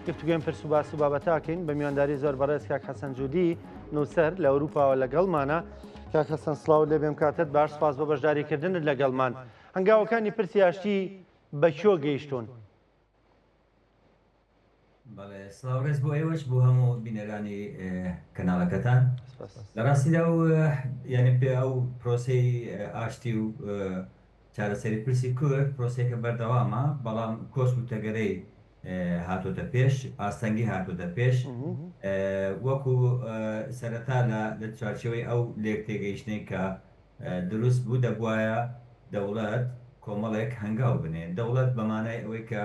گفتوگوێن پرس و باس و بابەتاکەین بە میوانداری زۆر بەڕێز کاک حەسەن جوودی نووسەر لە ئەوروپاوە لەگەڵمانە. کاک حەسەن سڵاو لێ بێم کاتت باش، سپاس بۆ بەشداریکردنت لەگەڵمان. هەنگاوەکانی پرسی ئاشتی بە کۆ گەیشتون؟ بەڵێ سڵاو ڕێز بۆ ئێوەش بۆ هەموو بینەرانی کەناڵەکەتان. لە ڕاستیدا یعنی پێ ئەو پرۆسەی ئاشتی و چارەسەری پرسی کورد پرۆسێکە بەردەوامە، بەڵام کۆچ و تەگەرەی هاتۆتە پێش، ئاستەنگی هاتۆتە پێش، وەکو سەرەتا لە چارچەوەی ئەو لێک تێگەیشتنەی کە دروست بوو دەبوایە دەوڵەت کۆمەڵێک هەنگاو بنێ. دەوڵەت بەمانای ئەوەی کە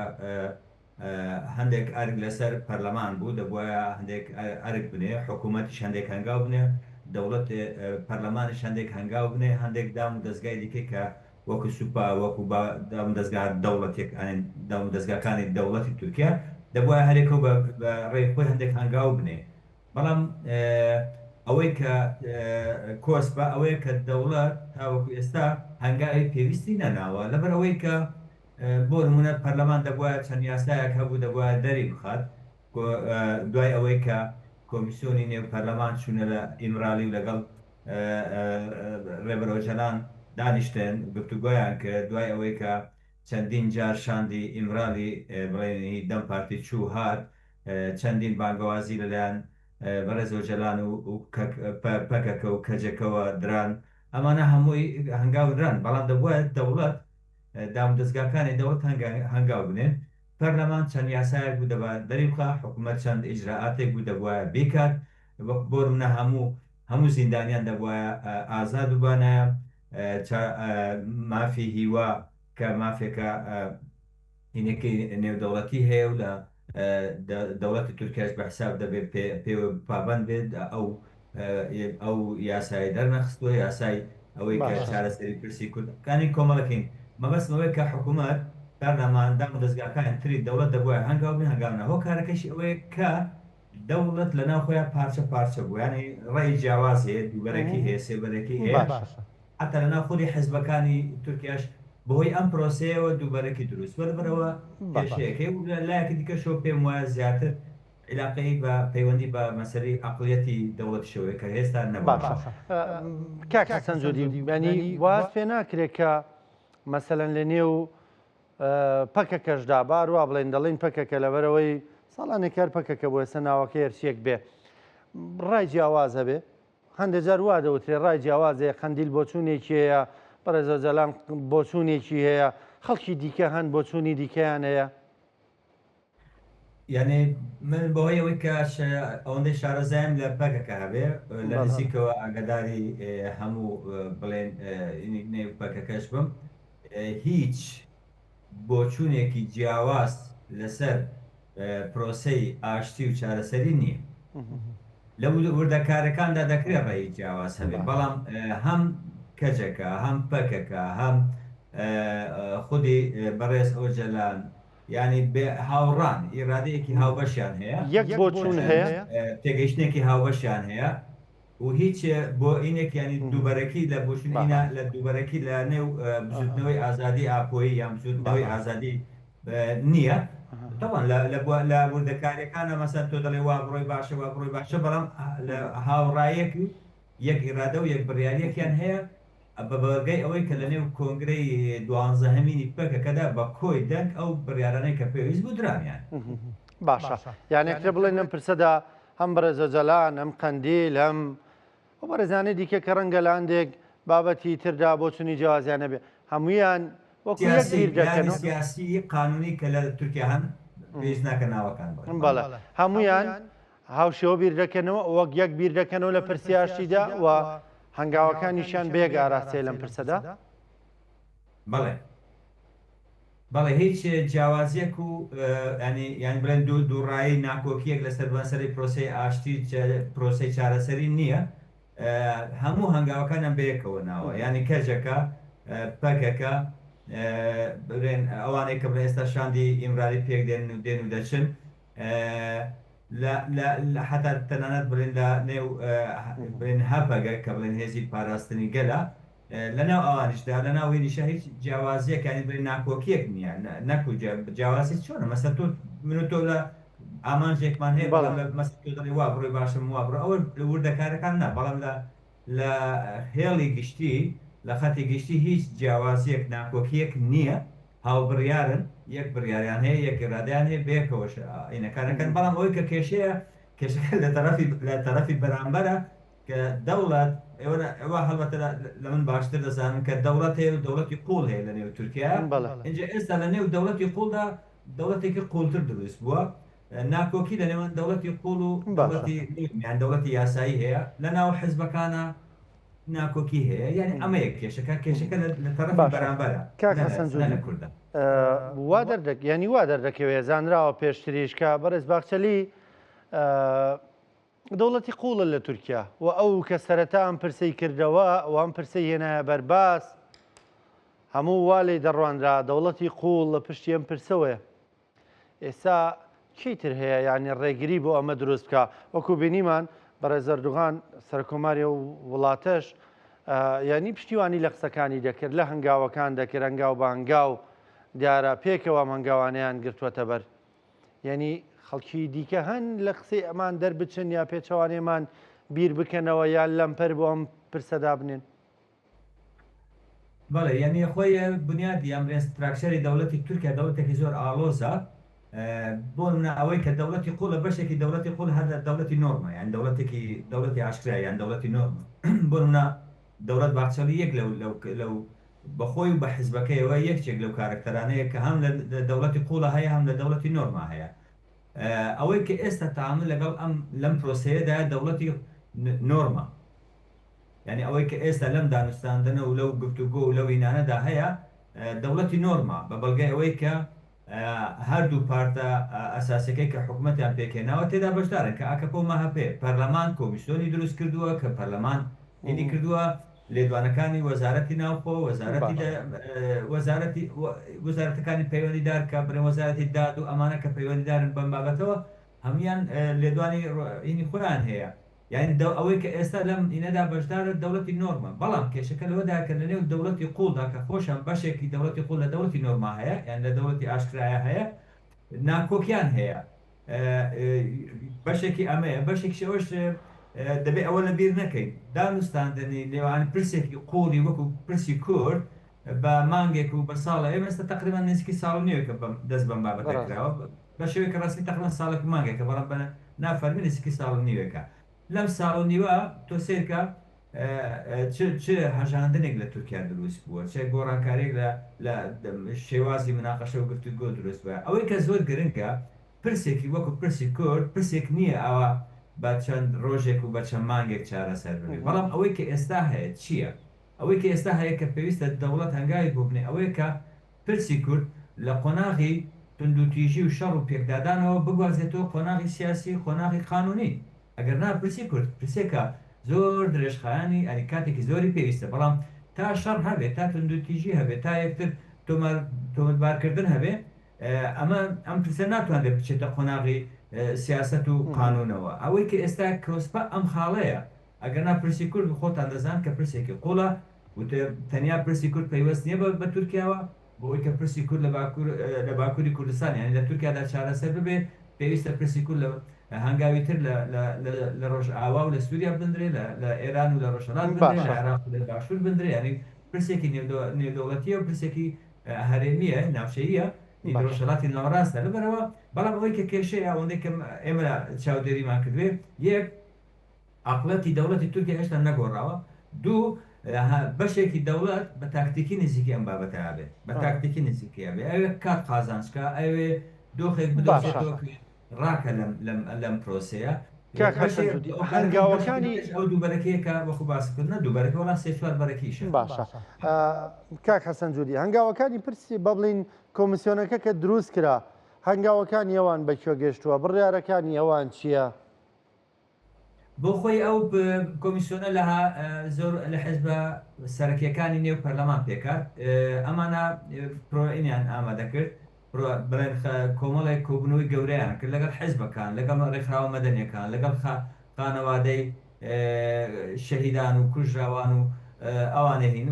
هەندێک ئەرگ لەسەر پەرلەمان بوو دەبوایە هەندێک ئەرگ بنێ، حکوومەتیش هەندێک هەنگاو بنێ، دەوڵەت پەرلەمانش هەندێک هەنگاو بنێ، هەندێک دام و دەستگای دیکە کە وەکو سوپا وەکو دام دەستگا دەوڵەتێک دام و دەستگاکانی دەوڵەتی تورکیا دەبوایە هەرێکەوە بە ڕێی خۆی هەندێک هەنگاو بنێ. بەڵام ئەوەی کە کۆسپە ئەوەیە کە دەوڵەت تاوەکو ئێستا هەنگاوی پێویستی نەناوە، لەبەر ئەوەی کە بۆ نمونە پەرلەمان دەبوایە چەند یاسایەک هەبوو دەبوایە دەری بخات دوای ئەوەی کە کۆمیسیۆنی نێو پەرلەمان چوونە لە ئیمرالی و لەگەڵ ڕێبەرۆجەلان دانیشتن گفتوگۆیان کرد، دوای ئەوەی کە چەندین جار شاندی ئیمرالی بڵێنی دەم پارتی چوو هات، چەندین بانگەوازی لەلایەن بەڕێزۆجەلان و پەکەکە و کەجەکەوە دران، ئەمانە هەمووی هەنگاو دران، بەڵام دەبووە دەوڵەت دام دەستگاکانی دەوڵەت هەنگاو بنێن. پەرلەمان چەند یاسایەک بوو دەبا دەری بخا، حکوومەت چەند ئیجراعاتێک بوو دەبوایە بیکات، بۆ منە هەموو زیندانیان دەبوایە ئازاد بووبانایە. مافی هیوا کە مافێکە هینێکی نێودەوڵەتی هەیە و لە دەوڵەتی تورکیاش بە حساب دەبێت پێ پابەند بێت، ئەو یاسای دەرنەخستووە، یاسای ئەوەی کە چارەسەری پرسی کوردەکانی کۆمەڵەکەین. مەبەستمەوەی کە حکوومەت پەرلەمان دام و دەستگاکانی تری دەوڵەت دەبووە هەنگاو بن هەنگاو نەهۆ کارەکەشی ئەوەیە کە دەوڵەت لەناو خۆیان پارچە پارچە بوو، یعنی ڕێی جیاواز هەیە، دووبەرێکی هەیە، سێبەرێکی هەیە، حتا لەناو خودی حیزبەکانی تورکیاش بەهۆی ئەم پرۆسەیەوە دووبەرێکی دروست وەربەرەوە کێشەیەکەی و لایەکی دیکەشەوە پێم وایە زیاتر علاقەی بە پەیوەندی بە مەسەلەی عەقڵیەتی دەوڵەتیشەوەی کە هێستا نەبووە. کاک حەسەن جوودی، ینی واز پێ ناکرێت کە مەسەلەن لە نێو پەکەکەشدا بارووا بڵێن دەڵێن پەکەکە لەبەرەوەی ساڵانێک کار پەکەکە بۆ ئێستا ناوەکە هەرچیەک بێ ڕای جیاواز هەبێ، هەندێک جار وا دەوترێ ڕای جیاوازەیە، خەندیل بۆچوونێکی هەیە، بەڕێزەجەلان بۆچوونێکی هەیە، خەڵکی دیکە هەن بۆچوونی دیکەیان هەیە. یعنی من بەهۆی ئەوەی کە ئەوەندەی شارەزایم لە پەکەکە هەبێ لە نزیکەوە ئاگداری هەموو بڵێن نێو پەکەکەش بم، هیچ بۆچوونێکی جیاواز لەسەر پرۆسەی ئاشتی و چارەسەری نییە. لە وردەکارەکاندا دەکرێت ڕێی جیاواز هەبێت، بەڵام هەم کەجەکە هەم پەکەکە هەم خودی بەڕێز ئۆجەلان ینی هاوڕان ئیرادەیەکی هاوبەشیان هەیە، یەک بۆچوون هەیە، تێگەیشتێکی هاوبەشیان هەیە و هیچ بۆ ئینێک ینی دووبەرەکی لە بۆچوونە لە دووبەرەکی لە نێو بزوتنەوەی ئازادی ئاپۆیی یان بزوتنەوەی ئازادی نییە. طبعا لە وردەکاریەکانە مەسەن تۆ دەڵێ وا بڕۆی باشە وا بڕۆی باشە، بەڵام لە هاوڕایەکی یەک ئیرادە و یەک بڕیاریەکیان هەیە بە بەرگەی ئەوەی کە لە نێو کۆنگرەی 12هەمینی پەکەکەدا بە کۆی دەنگ ئەو بڕیارانەی کە پێویست بوو درانیان. باشە، یانێکتر بڵێن لەم پرسەدا هەم بەڕێزەجەلان هەم قەندیل هەم بەڕێزانەی دیکە کە ڕەنگە لە هەندێک بابەتی تردا بۆچوونی جیاوازیانە بێ هەمویان وەکو یەک بیر دەکەن، سیاسی قانونی کە لە تورکیا هەن پێویست ناکە ناوەکان بەڵێ هەمویان هاوشێوە بیر دەکەنەوە وەک یەک بیر دەکەنەوە لە پرسی ئاشتیدا و هەنگاوەکانیشیان بێگ ئاراستەیە لەم پرسەدا. بەڵێ هیچ جیاوازیەک و یان بڵێن دووڕایی ناکۆکیەک لەسەر بەسەری پرۆسەی ئاشتی پرۆسەی چارەسەری نییە، هەموو هەنگاوەکانیان بەیەکەوە ناوە، ینی کەجەکە پەکەکە بڵێن ئەوانەی کە بڵێن ئێستا شاندی ئیمرالی پێک دێن و دەچن حتا تەنانەت بڵێن لە نێو بڵێن هەپەگە کە بڵێن هێزی پاراستنی گەلە لەناو ئەوانیشدا لەناو هێنیشە هیچ جیاوازیەکانی بڵێن ناکۆکیەک نییە، نەکو جیاوازی چۆنە مەسەن تۆ من و تۆ لە ئامانجێکمان هەیە بەڵام لە مەسەڵی وا بڕۆی باشم وا بڕۆ ئەوە وردەکارەکان نا بەڵام لە هێڵی گشتی لە خەتی گشتی هیچ جیاوازیەک ناکۆکیەک نییە هاوبڕیارن یەک بڕیاریان هەیە یەک ڕادیان هەیە بێکەوەش عینەکانەکەن بەڵام ئەوەی کە کێشەیە کێشەکە لە تەرەفی بەرامبەرە کە دەوڵەت ئێوە هەڵبەتە لە من باشتر دەزانن کە دەوڵەت هەیە و دەوڵەتی قوڵ هەیە لە نێو تورکیا اینجا ئێستا لە نێو دەوڵەتی قوڵدا دەوڵەتێکی قوڵتر دروست بووە ناکۆکی لە نێوان دەوڵەتی قوڵ و دەوڵەتی یاسایی هەیە لە ناو حزبەکانە ناکۆکی هەیە یعنی ئەمە یەک کێشەکە لە تەرەفی بەرامبەرە لە کوردە وا ینی وا دەردەکەوێت زانراوە پێشتریشکە بەڕێز باخچەلی دەوڵەتی قوڵە لە تورکیا و ئەو کە سەرەتا ئەم پرسەی کردەوە و ئەم پرسەی هێنایە بەرباس هەموو وا لێی دەڕوانرا دەوڵەتی قوڵ لە پشتی ئەم پرسەوەیە ئێستا چیتر هەیە یعنی ڕێگری بۆ ئەمە دروست بکە وەکو بینیمان بەڕێز ئەردوغان سەرکۆماری و وڵاتەش ینی پشتیوانی لە قسەکانی دەکرد لە هەنگاوەکان دەکرد هەنگاو بە هەنگاو دیارە پێکەوە هەنگاوانیان گرتووەتە بەر یعنی خەڵکی دیکە هەن لە قسەی ئەمان دەربچن یا پێچەوانێمان بیر بکەنەوە یان لەمپەر بۆ ئەم پرسەدا بنێن بەڵێ یعنی خۆی بنیادی ئەم ڕێستراکشەری دەوڵەتی تورکیا دەوڵەتێکی زۆر ئاڵۆزە بۆ ئەوەی کە دەوڵەتی قوڵ لە بەشێکی دەوڵەتی قوڵ هەر دەوڵەتی نۆرمە یان دەوڵەتی ئاشکرا یان دەوڵەتی نۆرمە بۆ دەوڵەت باخچەڵی یەک لەو بەخۆی و بە حیزبەکەیەوە یەکێک لەو کارکتەرانەیە کە هەم لە دەوڵەتی قوڵە هەیە هەم لە دەوڵەتی نۆرما هەیە ئەوەی کە ئێستا تەعامل لەگەڵ لەم پرۆسەیەدا دەوڵەتی نۆرمە یعنی ئەوەی کە ئێستا لەم دانوستاندنە و لەو گفتوگۆ و لەو ئینانەدا هەیە دەوڵەتی نۆرمە بە بەڵگەی ئەوەی کە هەردوو پارتە ئەساسەکەی کە حکوومەتیان پێکێناوە تێدا بەشدارن کە ئاکەپۆ مەهەپێ پەرلەمان کۆمیسیۆنی دروست کردووە کە پەرلەمان ئیدی کردووە لێدوانەکانی وەزارەتی ناوخۆ وەزارەتەکانی پەیوەندیدار کە بڵێن وەزارەتی داد و ئەمانە کە پەیوەندیدارن بەم بابەتەوە هەمویان لێدوانی ئینی خۆیان هەیە یعنی ئەوەی کە ئێستا لەم ئینەدا بەشدارە دەوڵەتی نۆرمە بەڵام کێشەکە لەوەدا کە لە نێو دەوڵەتی قوڵدا کە خۆشیان بەشێکی دەوڵەتی قوڵ لە دەوڵەتی نۆرما هەیە یان لە دەوڵەتی ئاشکرایە هەیە ناکۆکیان هەیە بەشێکی ئەمەیە بەشێکی ئەوش دەبێت ئەوە لە بیر نەکەین دانوستاندنی لێوان پرسێکی قوڵی وەکو پرسی کورد بە مانگێک و بە ساڵە ئێمەستا تقریبان نزیکی ساڵ نیوەکە دەست بەم بابەتەکراوە بە شێوەیە کە ڕاستی تقریبان ساڵێک مانگێکە بەڵام بە نافەرمی نزیکی ساڵ نیوەکە لەم ساڵ و نیوە تۆ سێرکە چ هەژاندنێک لە تورکیا دروست بووە چه گۆڕانکارێک لە شێوازی مناقەشە و گفتوگۆ دروست بووە ئەوەی کە زۆر گرنگە پرسێکی وەکو پرسی کورد پرسێک نییە ئەوە بە چەند ڕۆژێک و بە چەند مانگێک چارەسەر بێت بەڵام ئەوەی کە ئێستا هەیە چییە ئەوەی کە ئێستا هەیە کە پێویستە دەوڵەت هەنگاوی بۆ بنێ ئەوەیە کە پرسی کورد لە قۆناغی توندوتیژی و شەڕ و پێکدادانەوە بگوازێتەوە قۆناغی سیاسی قۆناغی قانونی ئەگەر نا پرسی کورد پرسێکە زۆر درێژخایانی ئەنی کاتێکی زۆری پێویستە بەڵام تا شەڕ هەبێت تا توندوتیژی هەبێت تا یەکتر تۆمەتبارکردن هەبێت ئەم پرسە ناتوانێت بچێتە قۆناغی سیاست و قانونەوە ئەوەی کە ئێستا کۆسپە ئەم خاڵەیە ئەگەر نا پرسی کورد خۆتان دەزان کە پرسێکی قوڵە و تەنیا پرسی کورد پەیوەست نییە بە تورکیاوە بۆی کە پرسی کورد لە باکووری کوردستان یعنی لە تورکیادا چارەسەر ببێ پێویستە پرسی کورد هەنگاوی تر لە ڕۆژ ئاوا و لە سووریا بندرێ لە ئێران و لە ڕۆژهەڵات بندرێ لە عێراق و لە باشوور بندرێ ینی پرسێکی نێودەوڵەتیە و پرسێکی هەرێمیە ناوچەییە ڕۆژهەڵاتی ناوەڕاستە لەبەرەوە بەڵام ئەوەی کە کێشەیە ئەوەندەی کە ئێمە چاودێریمان کردوێ یەک عەقڵەتی دەوڵەتی تورکیا هێشتا نەگۆڕاوە دوو بەشێکی دەوڵەت بە تاکتیکی نزیکی ئەم بابەتە بێت بە تاکتیکی نزیکیە بێ ئەوێ کات قازانچکە ئەوێ دۆخێک بدۆشێتەوە ڕاکە لەم پرۆسەیە هەنگاوەکانی ئەو دووبەرەکەیەکە وەخو باسکردنە دووبەرەکە وەڵام سێ چوار بەرەکیشە باشە کاک حەسەن جوودی هەنگاوەکانی پرسی بەبڵین کۆمیسیۆنەکە کە دروست کرا هەنگاوەکانی ئەوان بەکوێ گەشتووە بڕیارەکانی ئەوان چییە؟ بۆ خۆی ئەو کۆمیسیۆنە زۆر لە حیزبە سەرەکیەکانی نێو پەرلەمان پێکات ئەمانە پرۆئینیان ئامادە کرد بڵێن کۆمەڵێک کۆبنەوەی گەورەیان کرد لەگەڵ حیزبەکان لەگەڵ ڕێکخراوە مەدەنیەکان لەگەڵ خانەوادەی شەهیدان و کوژراوان و ئەوانە هین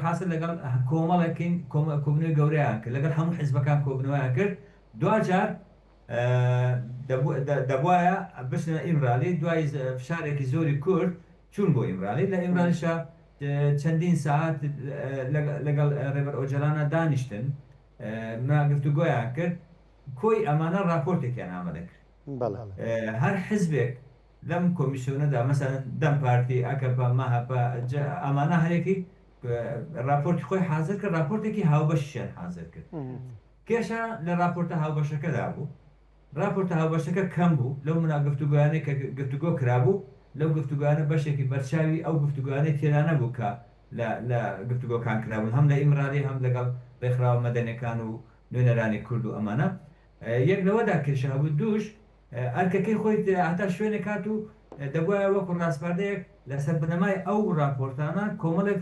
حاصل لەگەڵ کۆمەڵێکین کۆبنەوەی گەورەیان کرد لەگەڵ هەموو حیزبەکان کۆبنەوەیان کرد دوجار دەبواە بچنە ئیمرالی دوای فشارێکی زۆری کورد چوون بۆ ئیمرالی لە ئیمرالیشە چەندین ساعت لەگەڵ ڕێبەر ئۆجەلانە دانیشتن گفتوگۆیان کرد کۆی ئەمانە راپۆرتێکیان ئامادە کرد هەر حزبێک لەم کۆمیسیۆنەدا مەسەن دەم پارتی ئەکەپە مەهەپە ئەمانە هەرێکی راپۆرتی خۆی حازر کرد راپۆرتێکی هاوبەشیان حازر کرد کێشە لە راپۆرتە هاوبەشەکەدا بوو راپۆرتە هاوبەشەکە کەم بوو لەو منا گفتوگویانەی کە گفتوگۆ کرابوو لەو گفتوگویانە بەشێکی بەرچاوی ئەو گفتوگویانەی تێدا نەبوو کە لە گفتوگۆکان کرابوون هەم لە ئیمرالی هەم لەگەڵ ڕێکخراوە مەدەنیەکان و نوێنەرانی کورد و ئەمانە یەک لەوەدا کێشە بوو دووش ئەرکەکەی خۆی هەتا شوێنێک کات و دەبواە وەکو ڕاستپاردەیەک لەسەر بنەمای ئەو راپۆرتانە کۆمەڵێک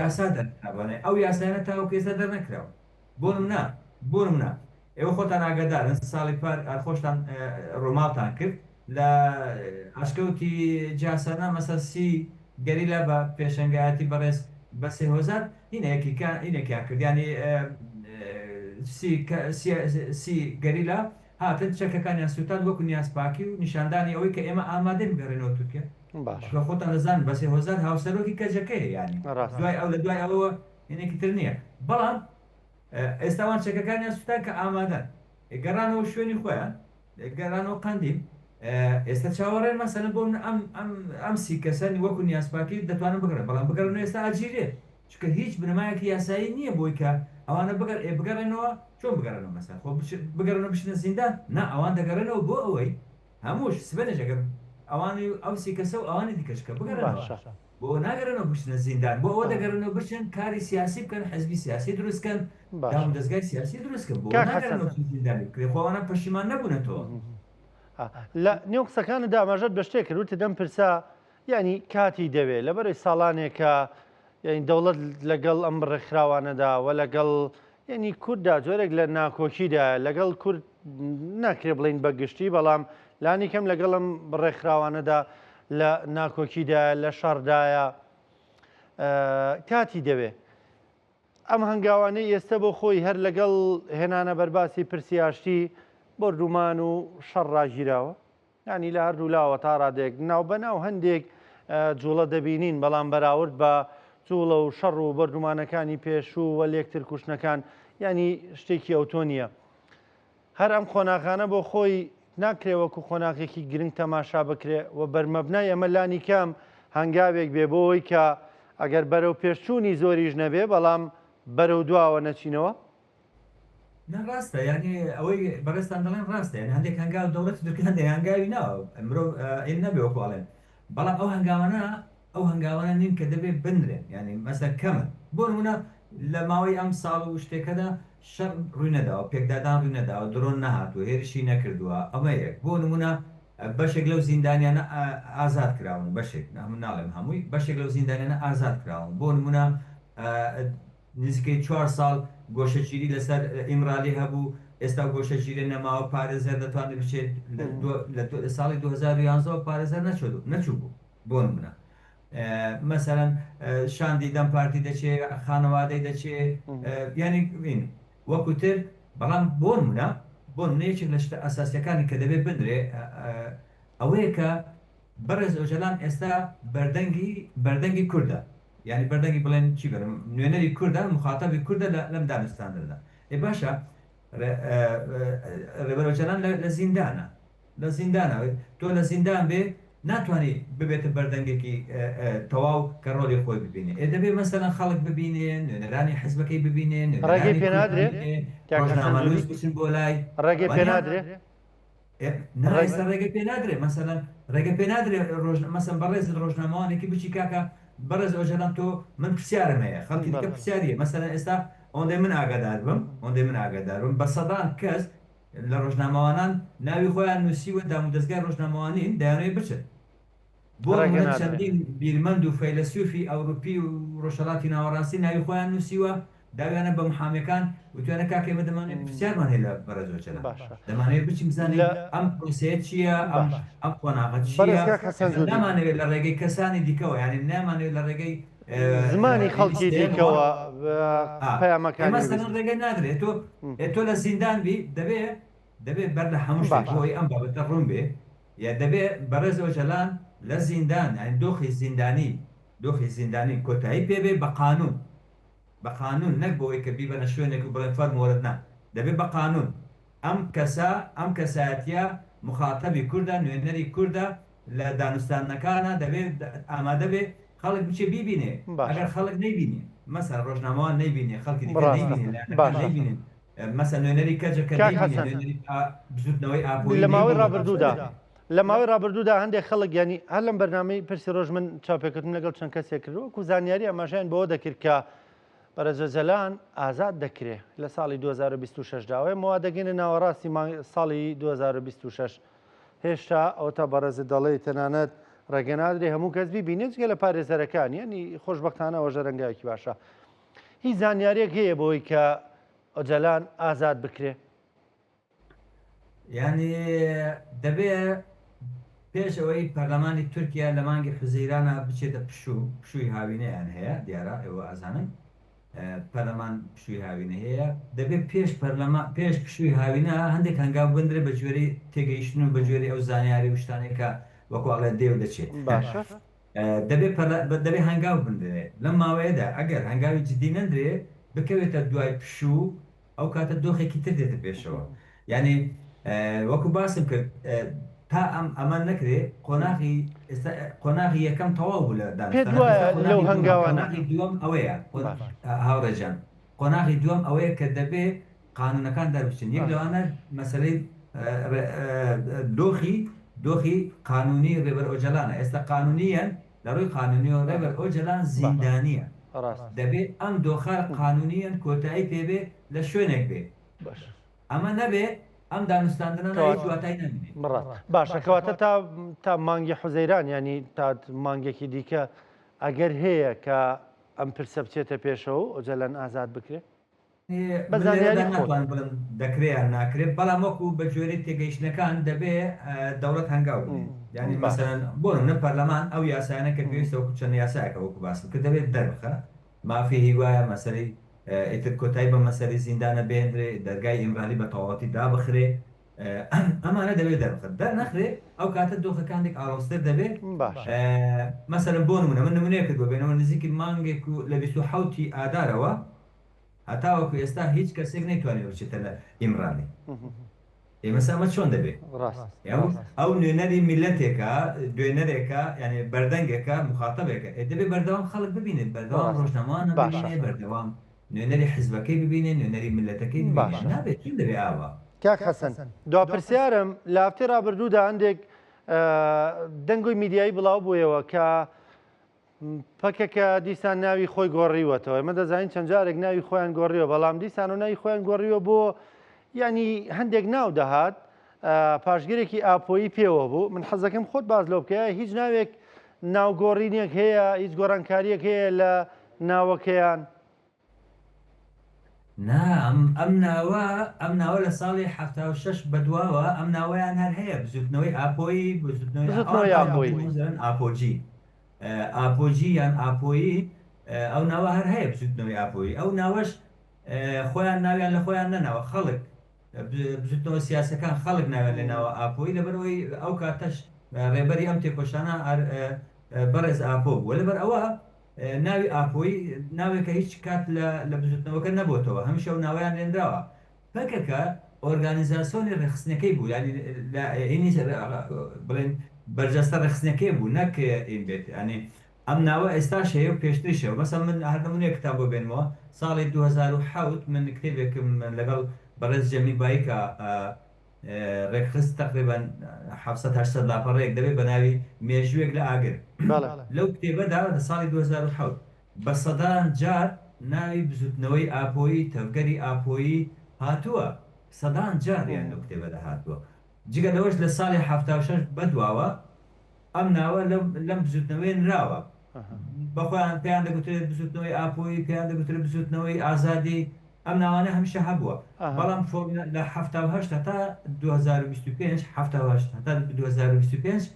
یاسا دەرنابانێ ئەو یاسایانە تاوەکو ئێستا دەرنەکراوە بۆ نمونە ئێوە خۆتان ئاگادارن ساڵی پار خۆشتان ڕۆماڵتان کرد لە عشکەوتی جاسانە مەسەسی گەریلا بە پێشەنگایەتی بەڕێز بە سێهۆزار هینێکیان کردیانی سی گەریلا هاتن چەکەکانیان سووتان وەکو نیازپاکی و نیشاندانی ئەوەی کە ئێمە ئامادە بگەڕێنەوە تورکیا بە خۆتان لەزان بە سێهۆزار هاوسەرۆکی کەجەکەی ینی دوای ئەو لە دوای ئەوەوە هینێکی تر نییە بەڵام ئێستاوان چەکەکانیان سووتان کە ئامادەن گەڕانەوە شوێنی خۆیان گەڕانەوە قەندیم ئێستا چاوەڕێن مەسەلەن بۆ ئەم سی کەسانی وەکو نیازپاکی دەتوانن بگەڕن بەڵام بگەڕنەوە ئێستا ئاجیرێت چکە هیچ بنەمایەکی یاسایی نییە بۆی کە ئەوانە بگەڕێنەوە چۆن بگەڕێنەوە مەسەن خۆ بگەڕنەوە بشنە زیندان نا ئەوان دەگەڕێنەوە بۆ ئەوەی هەمووش سبەنێک ئەگەر ئەوانی ئەو سی کەسە و ئەوانی دیکەشکە بگەڕێنەوە بۆ ناگەڕێنەوە بشنە زیندان بۆ ئەوە دەگەڕێنەوە بچن کاری سیاسی بکەن حزبی سیاسی دروستکەن داوام دەستگای سیاسی دروستکەن بۆ ناگەڕێنەوە زیندانی بکرێ خۆوانە پەشیمان نەبوونەتەوە لە نێو قسەکانت داماژەت بە شتێک کرد وتە دەم پرسا ینی کاتی دەوێت لەبەرەوەی ساڵانێکە یعنی دەوڵەت لەگەڵ ئەم ڕێکخراوانەدا و لەگەڵ ینی کووردا جۆرێک لە ناکۆکیدا لەگەڵ کورد ناکرێ بڵین بەگشتی بەڵام لانی کەم لەگەڵ ئەم ڕێکخراوانەدا لە ناکۆکیدا لە شەڕدایە کاتی دەوێت ئەم هەنگاوانەی ئێستا بۆ خۆی هەر لەگەڵ هێنانە بەرباسی پرسیاشتی بردومان و شەڕ ڕاگیراوە ینی لە هەردوو لاوە تا ڕادێک ناو هەندێک جوڵە دەبینین بەڵام بەراورد بە جوڵە و شەڕ و بەردومانەکانی پێشوو وە لێکتر کوشتنەکان ینی شتێکی ئەوتۆ نییە هەر ئەم خۆناغانە بۆ خۆی ناکرێوەکو خۆناغێکی گرنگ تەماشا بکرێ و بەرمەبنای ئەمە لانی کام هەنگاوێک بێ بۆەوەی کە ئەگەر بەرەو پێشچوونی زۆریش نەبێ بەڵام بەرەو دواوە نەچینەوە ڕاستە ینی ئەوەی بەڕێستان دەڵێن ڕاستە یان هەندێک هەنگاو دەوڵەتی تورکیان هەنگاوی ناوە مرۆڤ ئین نەبێ وەڵێن بەڵام ئەو هەنگاوانە نین کە دەبێت بنرێن ینی مەسە کەمن بۆ نمونە لە ماوەی ئەم ساڵ و شتێکەدا شەڕ ڕووی نەداوە پێکدادان ڕووی نەداوە درۆن نەهاتوە هێرشی نەکردووە ئەمە یەک بۆ نمونە بەشێک لەو زیندانیانە ئازاد کراون بەشێک ناڵێم هەمووی بەشێک لەو زیندانیانە ئازاد کراون بۆ نمونە نزیکەی 4 ساڵ گۆشەگیری لەسەر ئیمرالی هەبوو ئێستا گۆشەگیری نەماوە پارێزەر دەتوانێت بچێت لە ساڵی 2011 پارێزەر نەچوو بوو بۆ نمونە مەسەرەن شاندی دەم پارتی دەچێت خانەوادەی دەچێت ینی وەکوتر بەڵام بۆ نمونەیەکێک لە شتە ئەساسیەکانی کە دەبێت بنرێ ئەوەیە کە بەڕێز ئۆژەلان ئێستا بەردەنگی کووردە ینی بەردەنگی بڵێن چی بەرم نوێنەری کووردە مخاتەبی کووردە لەم دانستاندا باشە ڕێبەرۆجەلان لە زیندانە تۆ لە زیندان بێ ناتوانانی ببێتە بەردەنگێکی تەواو کە ڕۆلی خۆی ببینێ دەبێت مەسەلەن خەڵک ببینێن نوێنەرانی حزبەکەی ببینێن ڕێگەی پێ نادرێ بچن بۆ لای ڕێگەی پێ نادرێ ڕێگە پێ نادرێ مەسەلەن ڕێگە پێ نادرێ مەسەن بەڕێز ڕۆژنامەوانێکی بچی کاکە بەڕێز ئۆژەلان تۆ من پرسیارم هەیە خەڵکی دیکە پرسیاریە مەسەلەن ئێستا ئەوەندەی من ئاگادار بم بە سەدان کەس لە ڕۆژنامەوانان ناوی خۆیان نووسیوە دام و دەستگای ڕۆژنامەوانین دەیانەوێت بچن بۆ چەندین بیرمەند و فەیلسوفی ئەوروپی و ڕۆژهەڵاتی ناوەڕاستی ناوی خۆیان نووسیوە داویانە بە محامەکان وتوانە کاکێمە دەمانێت پرسیارمان هەیە لە بەڕێز ئۆژەلان دەمانەوێت بچین بزانین ئەم پرۆسەیە چییە ئەم قۆناغە چییە نامانەوێت لە ڕێگەی کەسانی دیکەوە یعنی نامانەوێت لە ڕێگەی زمانی خەڵکی دیکەوە پەیامەکانی مەسەلەن ڕێگەی نادرێت تۆ لە زیندان بی دەبێت دەبێ بەر لە هەموو شتێک بۆی ئەم بابەتە ڕوون بێ یا دەبێ بەڕێز ئۆجەلان لە زیندان ئەین دۆخی زیندانی کۆتایی پێبێ بە قانون نەک بۆی کە بیبەنە شوێنێک و بڵێن فەرم وەرەدنا دەبێ بە قانون ئەم کەسایەتیە مخاتەبی کووردە نوێنەری کووردە لە دانوستانەکانە دەبێت ئامادە بێ خەڵک بچێ بیبینێ ئەگەر خەڵک نەیبینێ مەسەر ڕۆژنامەوان نەیبینێ خەڵکی نەیبینێ مەسەر نوێنەری کەجەکە بزوتنەوەی ئابووری لە ماوەی ڕابردوودا هەندێک خەڵک ینی هەر لەم بەرنامەی پرسی ڕۆژ من چاپێکردم لەگەڵ چەند کەسێک کردەوە و زانیاری ئەماژیان بەوە دەکرد کە بەرەز ئۆجەلان ئازاد دەکرێت لە ساڵی 2026 داوای ماوە دەگەینە ناوەڕاستی ساڵی 2026 هێشتا ئەو تا بەڕێزت دەڵێ تەنانەت ڕێگەنادرێ هەموو کەس بیبینێت جگە لە پارێزەرەکان ینی خۆشبەختانە ئەوژە ڕەنگایەکی باشە هیچ زانیاریەک هەیە بۆی کە ئۆجەلان ئازاد بکرێ یعنی دەبێ پێش ئەوەی پەرلەمانی تورکیا لە مانگی حوزەیرانە بچێتە پشووی هاوینەیان هەیە دیارە ئێوە ئازانن پەرلەمان پشووی هاوینە هەیە دەبێت پێش پشووی هاوینە هەندێک هەنگاو بندرێ بە جوێری تێگەیشتن و بە جوێری ئەو زانیاری وشتانێکە وەکوڵێ دێو دەچێت دەبێت هەنگاو بندرێ لەم ماوەیەدا ئەگەر هەنگاوی جدی نەندرێ بکەوێتە دوای پشوو ئەو کاتە دۆخێکی تر دێتە پێشەوە یعنی وەکو باسم کرد تا ئەمە نەکرێ قۆناغی یەکەم تەواو بوو لە لەو هەنگاوانە دووەم ئەوەیە هاوڕێجان قۆناغی دووەم ئەوەیە کە دەبێ قانونەکان دەربچن یەک لەوانە مەسەلەی دۆخی قانونی ڕێبەر ئۆجەلانە ئێستا قانونیان لە ڕووی قانونی و ڕێبەر ئۆجەلان زیندانیە دەبێت ئەم دۆخار قانونیان کۆتایی پێبێ لە شوێنێک بێ ئەمە نەبێ ئەم دانوستاندنە دواتای نەبێت باشە کەواتە تا مانگی حوزەیران ینی تا مانگێکی دیکە ئەگەر هەیە کە ئەم پرسە بچێتە پێشەوە ئۆجەلان ئازاد بکرێت دەکرێت ناکرێت بەڵام وەکو بە جوێری تێگەیشتنەکان دەبێ دەوڵەت هەنگاو ینی مەسەرەن بۆ نە پەرلەمان ئەو یاسایانە کە پێویستە وەکو چەند یاسایەکە وەکو باسم کە دەبێت دەربخە مافی هیوایە مەسەری ئیتر کۆتایی بە مەسەری زیندانە بێنرێ دەرگای ئیمرانی بە تەواوەتی دابخرێ ئەمانە دەبێت دەربخە دەرنەخرێ ئەو کاتە دۆخەکانێک ئاڵۆستر دەبێت مەسەرم بۆ نمونە من نمونەیە کردووە بێنەوە نزیکی مانگێک و لە 27 ئادارەوە هەتاوەکو ئێستا هیچ کەسێک نەیتوانێت بچێتە لە ئیمرانی ئێمەسامە چۆن دەبێت ئەو نوێنەری میلەتێکە دوێنەرێکە یعنی بەردەنگێکە مخاتەبێکە دەبێت بەردەوام خەڵک ببینێت بەردەوام ڕۆژنامەوانە ببینێ بەردەوام نوێنەری حیزبەکەی ببینێ نوێنەری میلەتەکەی نابێت چون دەبێت ئاوا کاک حەسەن دوا پرسیارم لە هەفتەی ڕابردوودا هەندێک دەنگۆی میدیایی بڵاو بوویەوە کە پەکەکە دیسان ناوی خۆی گۆڕیوەتەوە ئێمە دەزانین چەند جارێک ناوی خۆیان گۆڕیوە بەڵام دیسان و ناوی خۆیان گۆڕیوە بۆ ینی هەندێک ناو دەهات پاشگیرێکی ئاپۆیی پێوە بوو من حەزەکەم خۆت باز لەو بکە هیچ ناوێک ناوگۆڕینێک هەیە هیچ گۆڕانکاریەک هەیە لە ناوەکەیان ئەم ناوە لە ساڵی 76 بەدواوە ئەم ناوەیان هەر هەیە بزوتنەوەی ئاپۆیی ئاپۆجی ئاپۆجی یان ئاپۆیی ئەو ناوە هەر هەیە بزوتنەوەی ئاپۆیی ئەو ناوەش خۆیان ناویان لە خۆیان نەناوە خەڵک بزوتنەوە سیاسەکان خەڵک ناوێت لە ناوە ئاپۆیی لەبەرەوەی ئەو کاتەش ڕێبەری ئەم تێکۆشانە بەڕێز ئاپۆ بووە لەبەر ئەوە ناوی ئاپۆیی ناوێکە هیچ کات لە بزوتنەوەکە نەبووتەوە هەمیشە و ناویان لێنراوە پەکەکە ئۆرگانیزاسیۆنی ڕێخستنەکەی بوو ینی بڵێن بەرجەستە ڕێخستنەکەی بوو نەک بێت ئەنی ئەم ناوە ئێستاش هەیە و پێشتریشەوە مەسەڵەن من هەردەمونێک کتاب بۆ بێنمەوە ساڵی 2007 من کتێبێکم لەگەڵ بەڕێز جەمی بایکە ڕێکخست تقریبان 700 لاپەڕەیەک دەبێت بە ناوی مێژوویەک لە ئاگر لەو کتێبەدا لە ساڵی 2007 بە سەدان جار ناوی بزوتنەوەی ئاپۆیی تەفگەری ئاپۆیی هاتووە سەدان جاریان لەو کتێبەدا هاتووە جگە لەوەش لە ساڵی 76 بەدواوە ئەم ناوە لەم بزوتنەوەی نراوە بەخۆیان پێیان دەگوترێت بزوتنەوەی ئاپۆیی پێیان دەگوترێت بزوتنەوەی ئازادی ئەم ناوانە هەمیشە هەبووە بەڵام لە 1970 تا 2025 تا 2025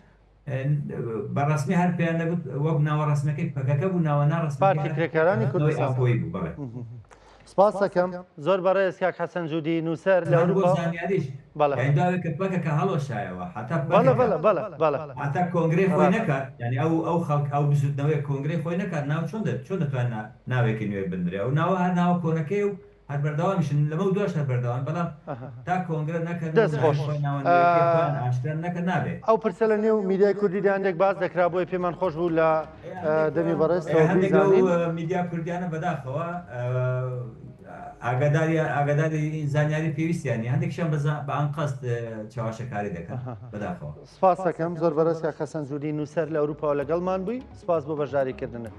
بەڕسمی هەر پێیان دەگوت وەک ناوە ڕسمەکەی پەکەکە بوو ناوە ناڕسمی پارتی کرێکارانی کوردستان ئاپۆیی بوو بەڵێ سپاس دەکەم زۆر بەڕێز کاک حەسەن جوودی نووسەر لە ئەوروپا زانیاریش بەڵێ داوێکت بکە کە هەڵۆشایەوە بەڵێ حتا کۆنگرێ خۆی نەکات ینی ئەو خەڵک ئەو بزوتنەوەی کۆنگرێ خۆی نەکات ناو چۆن دەتوان ناوێکی نوێ بندرێ و ناوە هەر ناوە کۆنەکەی و هەر بەردەوامیشن لەمە و دوش هەر بەردەوام بەڵام تا کۆنگرە نەکەن دەستخۆش ئاشکرا نەکە نابێت ئەو پرسە لە نێو میدیای کوردیدا هەندێک باز دەکرا بۆی پێمان خۆش بوو لە دەمی بەڕێستەوە هەندێک بیزانین میدیا کوردیانە بەداخەوە ئاگاداری زانیاری پێویستیانی هەندێکشان بە ئەنقەست چاوەشەکاری دەکەن بەداخەوە سپاس دەکەم زۆر بەڕێز کاک حەسەن جوودی نووسەر لە ئەوروپا لەگەڵمان بووی سپاس بۆ بەشداریکردنت